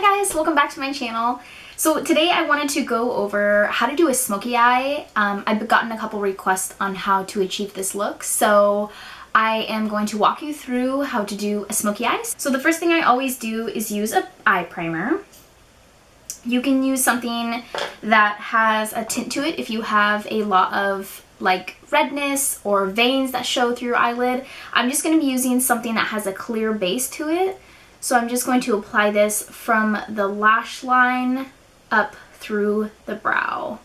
Hi guys, welcome back to my channel. So today I wanted to go over how to do a smoky eye. I've gotten a couple requests on how to achieve this look, so I am going to walk you through how to do a smoky eye. So the first thing I always do is use an eye primer. You can use something that has a tint to it if you have a lot of like redness or veins that show through your eyelid. I'm just going to be using something that has a clear base to it. So I'm just going to apply this from the lash line up through the brow.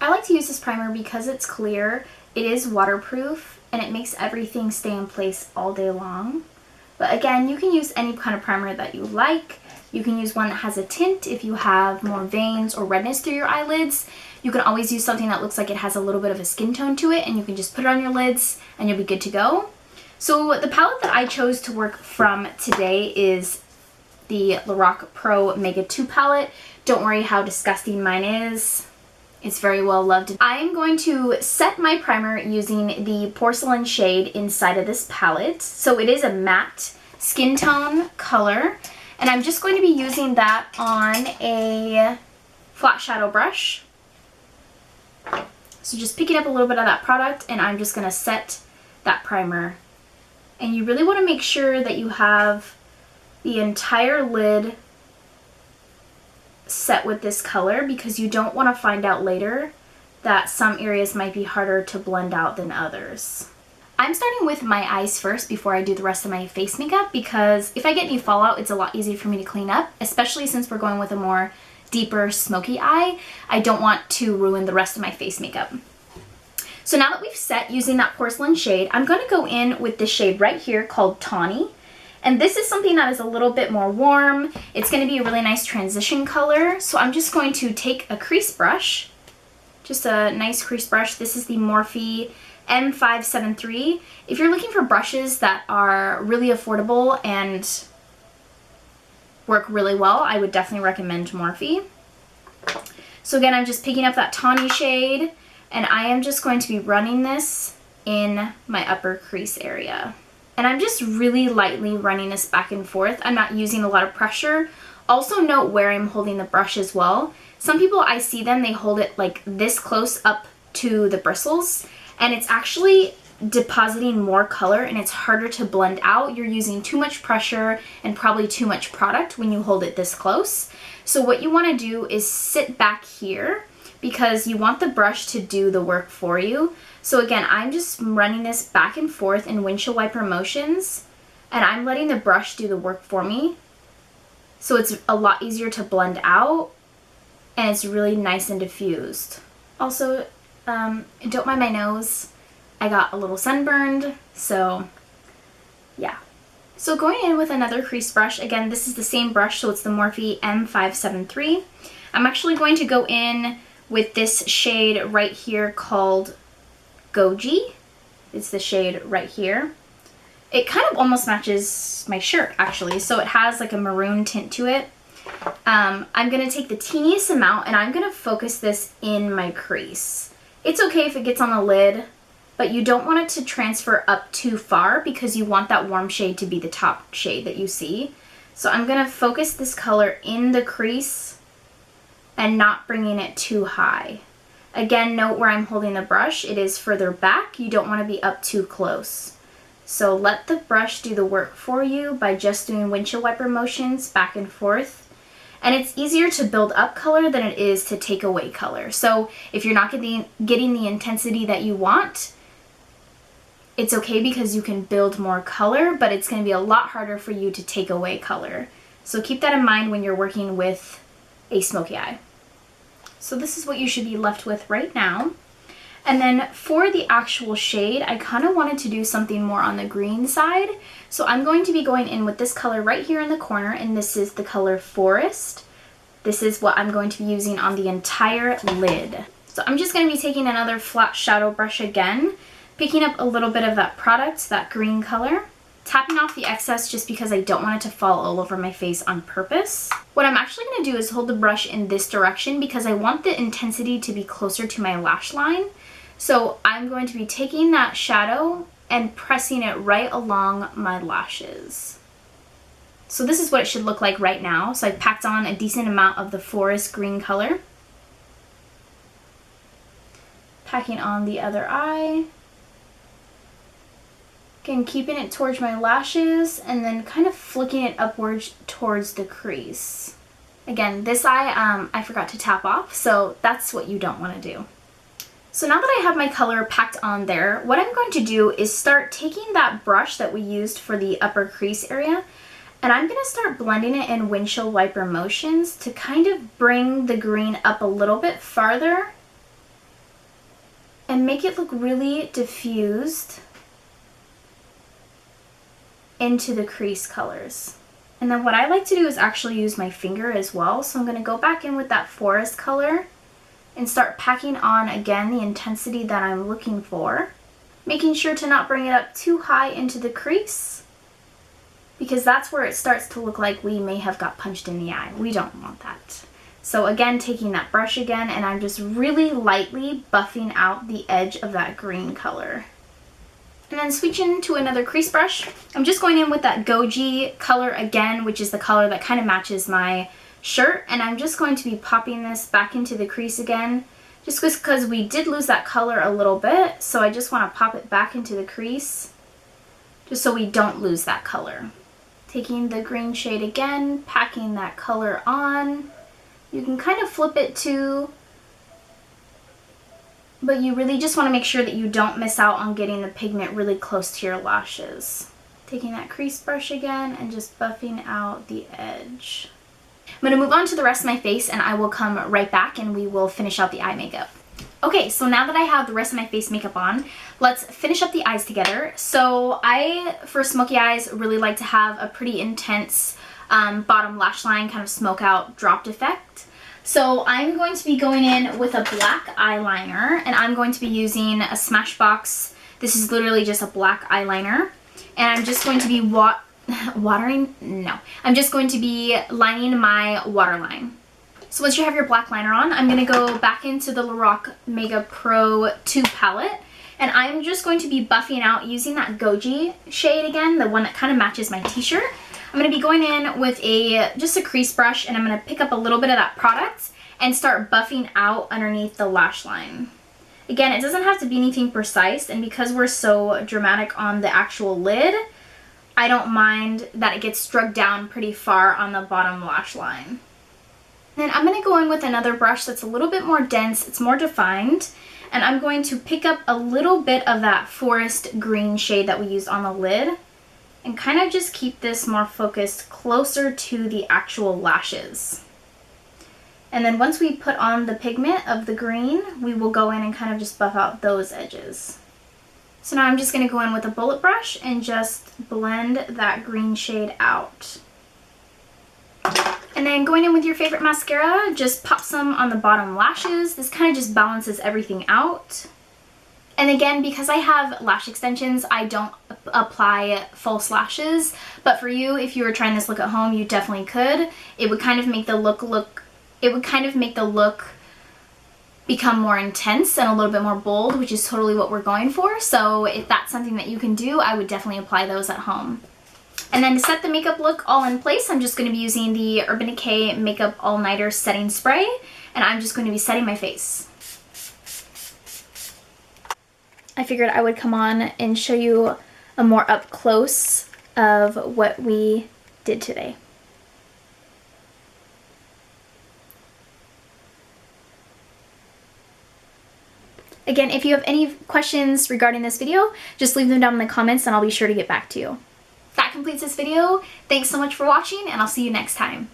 I like to use this primer because it's clear, it is waterproof, and it makes everything stay in place all day long. But again, you can use any kind of primer that you like. You can use one that has a tint if you have more veins or redness through your eyelids. You can always use something that looks like it has a little bit of a skin tone to it, and you can just put it on your lids and you'll be good to go. So the palette that I chose to work from today is the Lorac Pro Mega 2 palette. Don't worry how disgusting mine is. It's very well loved. I'm going to set my primer using the porcelain shade inside of this palette. So it is a matte skin tone color. And I'm just going to be using that on a flat shadow brush. So just picking up a little bit of that product, and I'm just going to set that primer. And you really want to make sure that you have the entire lid set with this color, because you don't want to find out later that some areas might be harder to blend out than others. I'm starting with my eyes first before I do the rest of my face makeup, because if I get any fallout, it's a lot easier for me to clean up, especially since we're going with a more deeper smoky eye. I don't want to ruin the rest of my face makeup. So now that we've set using that porcelain shade, I'm going to go in with this shade right here called Tawny. And this is something that is a little bit more warm. It's going to be a really nice transition color. So I'm just going to take a crease brush, just a nice crease brush. This is the Morphe M573. If you're looking for brushes that are really affordable and work really well, I would definitely recommend Morphe. So again, I'm just picking up that Tawny shade, and I am just going to be running this in my upper crease area. And I'm just really lightly running this back and forth. I'm not using a lot of pressure. Also note where I'm holding the brush as well. Some people, I see them, they hold it like this close up to the bristles, and it's actually depositing more color and it's harder to blend out. You're using too much pressure and probably too much product when you hold it this close. So what you want to do is sit back here, because you want the brush to do the work for you. So again, I'm just running this back and forth in windshield wiper motions, and I'm letting the brush do the work for me. So it's a lot easier to blend out, and it's really nice and diffused. Also, don't mind my nose. I got a little sunburned, so yeah. So going in with another crease brush, again, this is the same brush, so it's the Morphe M573. I'm actually going to go in with this shade right here called Goji. It's the shade right here. It kind of almost matches my shirt, actually, so it has like a maroon tint to it. I'm going to take the teeniest amount, and I'm going to focus this in my crease. It's okay if it gets on the lid, but you don't want it to transfer up too far, because you want that warm shade to be the top shade that you see. So I'm going to focus this color in the crease and not bringing it too high. Again, note where I'm holding the brush. It is further back. You don't want to be up too close. So let the brush do the work for you by just doing windshield wiper motions back and forth. And it's easier to build up color than it is to take away color. So if you're not getting the intensity that you want, it's okay, because you can build more color, but it's going to be a lot harder for you to take away color. So keep that in mind when you're working with a smoky eye. So this is what you should be left with right now. And then for the actual shade, I kind of wanted to do something more on the green side. So I'm going to be going in with this color right here in the corner, and this is the color Forest. This is what I'm going to be using on the entire lid. So I'm just going to be taking another flat shadow brush again, picking up a little bit of that product, that green color, tapping off the excess just because I don't want it to fall all over my face on purpose. What I'm actually going to do is hold the brush in this direction, because I want the intensity to be closer to my lash line. So I'm going to be taking that shadow and pressing it right along my lashes. So this is what it should look like right now. So I packed on a decent amount of the forest green color. Packing on the other eye. Again, keeping it towards my lashes and then kind of flicking it upwards towards the crease. Again, this eye I forgot to tap off, so that's what you don't want to do. So now that I have my color packed on there, what I'm going to do is start taking that brush that we used for the upper crease area, and I'm going to start blending it in windshield wiper motions to kind of bring the green up a little bit farther and make it look really diffused into the crease colors. And then what I like to do is actually use my finger as well. So I'm going to go back in with that forest color and start packing on again the intensity that I'm looking for. Making sure to not bring it up too high into the crease, because that's where it starts to look like we may have got punched in the eye. We don't want that. So again, taking that brush again, and I'm just really lightly buffing out the edge of that green color. And then switching to another crease brush, I'm just going in with that goji color again, which is the color that kind of matches my shirt. And I'm just going to be popping this back into the crease again, just because we did lose that color a little bit. So I just want to pop it back into the crease, just so we don't lose that color. Taking the green shade again, packing that color on. You can kind of flip it too, but you really just want to make sure that you don't miss out on getting the pigment really close to your lashes. Taking that crease brush again and just buffing out the edge. I'm going to move on to the rest of my face, and I will come right back and we will finish out the eye makeup. Okay, so now that I have the rest of my face makeup on, let's finish up the eyes together. So I, for smoky eyes, really like to have a pretty intense bottom lash line, kind of smoke out dropped effect. So I'm going to be going in with a black eyeliner, and I'm going to be using a Smashbox. This is literally just a black eyeliner, and I'm just going to be I'm just going to be lining my waterline. So once you have your black liner on, I'm going to go back into the Lorac Mega Pro 2 palette, and I'm just going to be buffing out using that goji shade again, the one that kind of matches my t-shirt. I'm going to be going in with just a crease brush, and I'm going to pick up a little bit of that product and start buffing out underneath the lash line. Again, it doesn't have to be anything precise, and because we're so dramatic on the actual lid, I don't mind that it gets drugged down pretty far on the bottom lash line. Then I'm going to go in with another brush that's a little bit more dense, it's more defined, and I'm going to pick up a little bit of that forest green shade that we used on the lid, and kind of just keep this more focused closer to the actual lashes. And then once we put on the pigment of the green, we will go in and kind of just buff out those edges. So now I'm just going to go in with a bullet brush and just blend that green shade out. And then going in with your favorite mascara, just pop some on the bottom lashes. This kind of just balances everything out. And again, because I have lash extensions, I don't apply false lashes. But for you, if you were trying this look at home, you definitely could. It would kind of make the look become more intense and a little bit more bold, which is totally what we're going for. So if that's something that you can do, I would definitely apply those at home. And then to set the makeup look all in place, I'm just going to be using the Urban Decay Makeup All Nighter Setting Spray, and I'm just going to be setting my face. I figured I would come on and show you a more up close of what we did today. Again, if you have any questions regarding this video, just leave them down in the comments and I'll be sure to get back to you. That completes this video. Thanks so much for watching, and I'll see you next time.